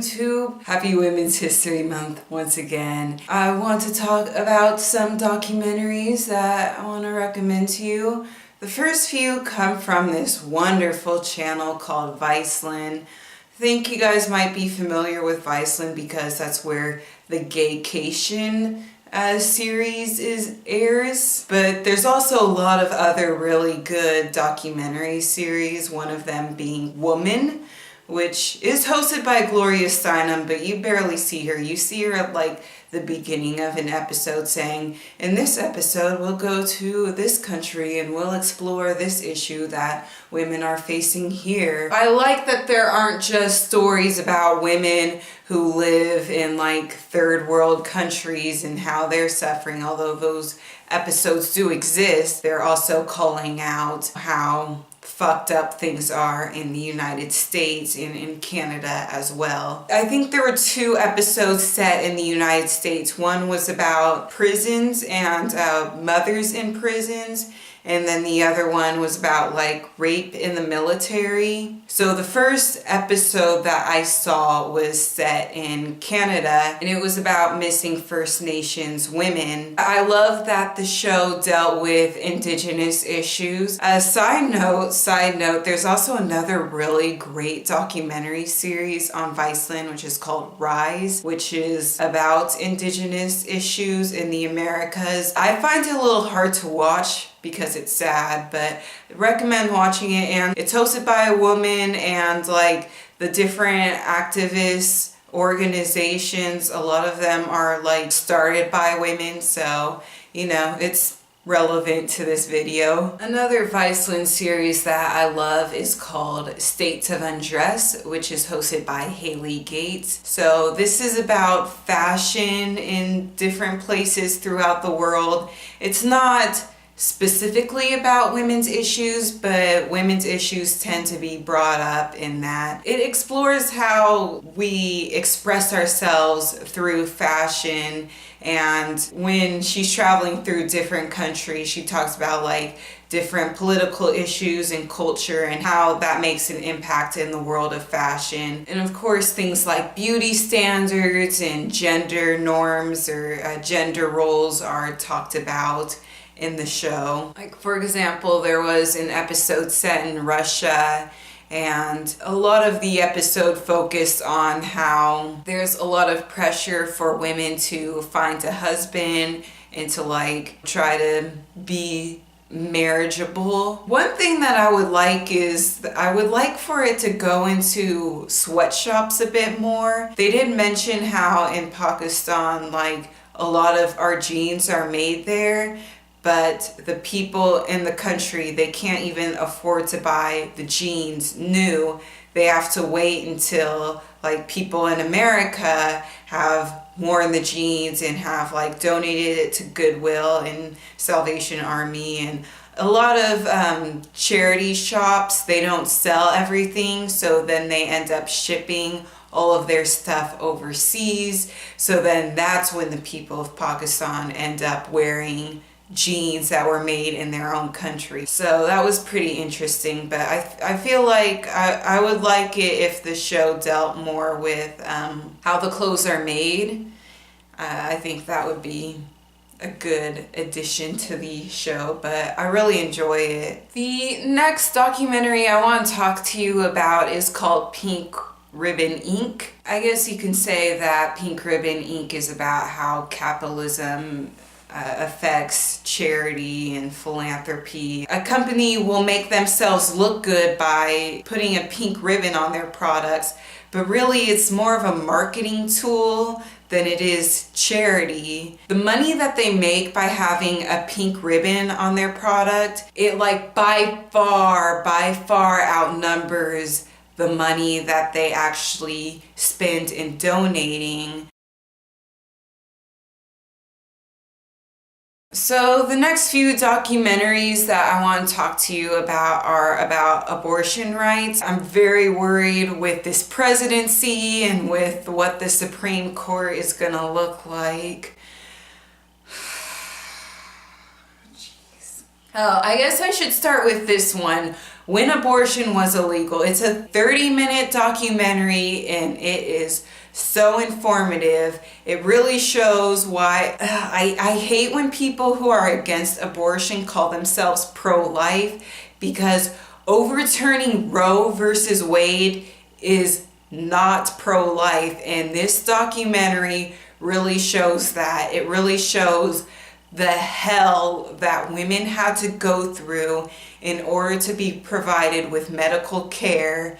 YouTube. Happy Women's History Month once again. I want to talk about some documentaries that I want to recommend to you. The first few come from this wonderful channel called Viceland. I think you guys might be familiar with Viceland because that's where the Gaycation series airs, but there's also a lot of other really good documentary series, one of them being Woman, which is hosted by Gloria Steinem, but you barely see her. You see her at like the beginning of an episode saying, in this episode we'll go to this country and we'll explore this issue that women are facing here. I like that there aren't just stories about women who live in like third world countries and how they're suffering, although those episodes do exist. They're also calling out how fucked up things are in the United States and in Canada as well. I think there were 2 episodes set in the United States. One was about prisons and mothers in prisons, and then the other one was about like rape in the military. So the first episode that I saw was set in Canada, and it was about missing First Nations women. I love that the show dealt with Indigenous issues. Side note, there's also another really great documentary series on Viceland, which is called Rise, which is about Indigenous issues in the Americas. I find it a little hard to watch because it's sad, but I recommend watching it. And it's hosted by a woman, and like the different activist organizations, a lot of them are like started by women, so you know, it's relevant to this video. Another Viceland series that I love is called States of Undress, which is hosted by Haley Gates. So this is about fashion in different places throughout the world. It's not specifically about women's issues, but women's issues tend to be brought up in that. It explores how we express ourselves through fashion, and when she's traveling through different countries, she talks about like different political issues and culture and how that makes an impact in the world of fashion. And of course, things like beauty standards and gender norms or gender roles are talked about in the show. Like for example, there was an episode set in Russia, and a lot of the episode focused on how there's a lot of pressure for women to find a husband and to like try to be marriageable. One thing that I would like is I would like for it to go into sweatshops a bit more. They did mention how in Pakistan like a lot of our jeans are made there, but the people in the country, they can't even afford to buy the jeans new. They have to wait until like people in America have worn the jeans and have like donated it to Goodwill and Salvation Army, and a lot of charity shops, they don't sell everything, so then they end up shipping all of their stuff overseas. So then that's when the people of Pakistan end up wearing jeans that were made in their own country. So that was pretty interesting, but I feel like I would like it if the show dealt more with how the clothes are made. I think that would be a good addition to the show, but I really enjoy it. The next documentary I want to talk to you about is called Pink Ribbon Inc. I guess you can say that Pink Ribbon Inc. is about how capitalism affects charity and philanthropy. A company will make themselves look good by putting a pink ribbon on their products, but really it's more of a marketing tool than it is charity. The money that they make by having a pink ribbon on their product, it like by far outnumbers the money that they actually spend in donating. So the next few documentaries that I want to talk to you about are about abortion rights. I'm very worried with this presidency and with what the Supreme Court is gonna look like. Jeez. Oh, I guess I should start with this one. When abortion was illegal. It's a 30-minute documentary and it is so informative. It really shows why I hate when people who are against abortion call themselves pro-life, because overturning Roe versus Wade is not pro-life, and this documentary really shows that. It really shows the hell that women had to go through in order to be provided with medical care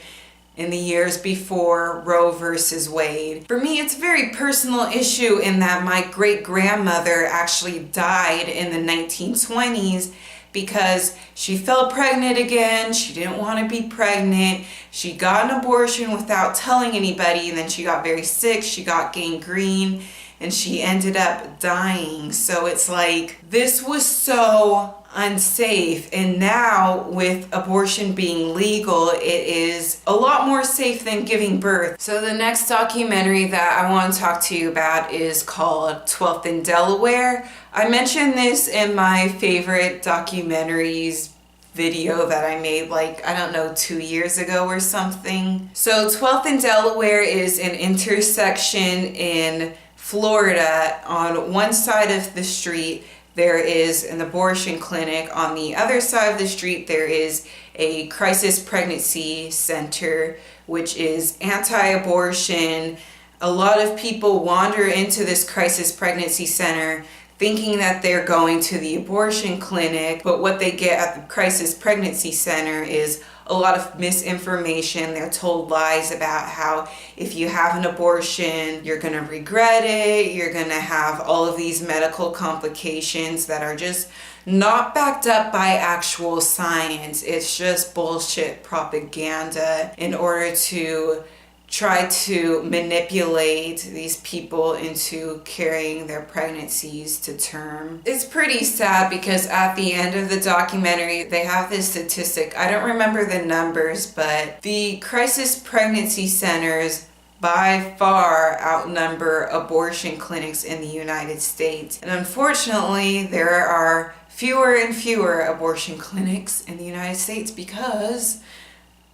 in the years before Roe versus Wade. For me, it's a very personal issue in that my great-grandmother actually died in the 1920s because she fell pregnant again. She didn't want to be pregnant. She got an abortion without telling anybody, and then she got very sick. She got gangrene, and she ended up dying. So it's like, this was so unsafe, and now with abortion being legal, it is a lot more safe than giving birth. So the next documentary that I want to talk to you about is called 12th in Delaware. I mentioned this in my favorite documentaries video that I made, like, I don't know, 2 years ago or something. So 12th in Delaware is an intersection in Florida. On one side of the street there is an abortion clinic. On the other side of the street there is a crisis pregnancy center, which is anti-abortion. A lot of people wander into this crisis pregnancy center thinking that they're going to the abortion clinic, but what they get at the crisis pregnancy center is a lot of misinformation. They're told lies about how if you have an abortion, you're gonna regret it, you're gonna have all of these medical complications that are just not backed up by actual science. It's just bullshit propaganda in order to try to manipulate these people into carrying their pregnancies to term. It's pretty sad because at the end of the documentary, they have this statistic. I don't remember the numbers, but the crisis pregnancy centers by far outnumber abortion clinics in the United States. And unfortunately, there are fewer and fewer abortion clinics in the United States because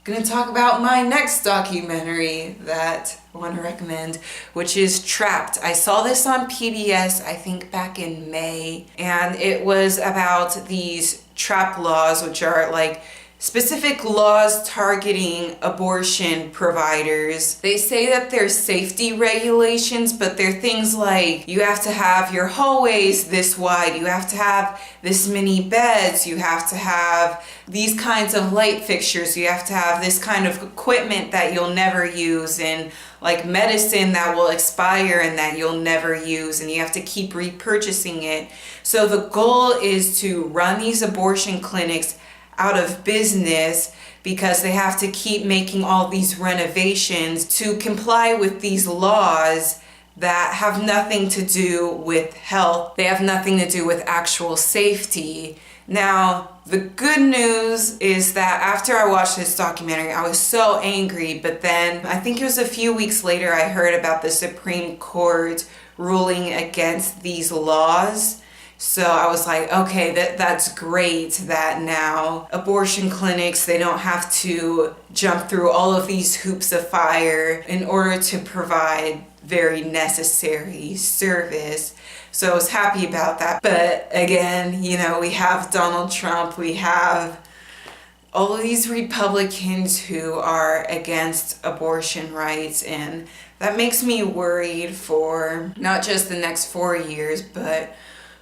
I'm going to talk about my next documentary that I want to recommend, which is Trapped. I saw this on PBS, I think back in May, and it was about these trap laws, which are like specific laws targeting abortion providers. They say that they're safety regulations, but they're things like you have to have your hallways this wide, you have to have this many beds, you have to have these kinds of light fixtures, you have to have this kind of equipment that you'll never use, and like medicine that will expire and that you'll never use, and you have to keep repurchasing it. So the goal is to run these abortion clinics out of business because they have to keep making all these renovations to comply with these laws that have nothing to do with health. They have nothing to do with actual safety. Now, the good news is that after I watched this documentary, I was so angry, but then I think it was a few weeks later I heard about the Supreme Court ruling against these laws. So I was like, okay, that's great that now abortion clinics, they don't have to jump through all of these hoops of fire in order to provide very necessary service. So I was happy about that. But again, you know, we have Donald Trump, we have all of these Republicans who are against abortion rights, and that makes me worried for not just the next 4 years, but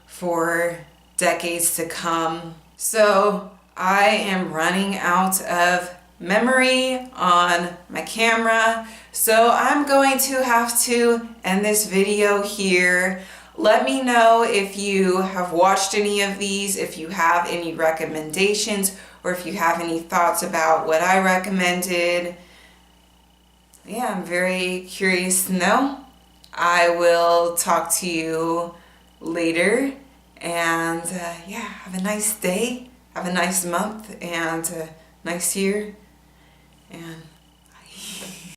for decades to come. So I am running out of memory on my camera, so I'm going to have to end this video here. Let me know if you have watched any of these, if you have any recommendations, or if you have any thoughts about what I recommended. Yeah, I'm very curious to know. I will talk to you later. And yeah, have a nice day, have a nice month, and a nice year, and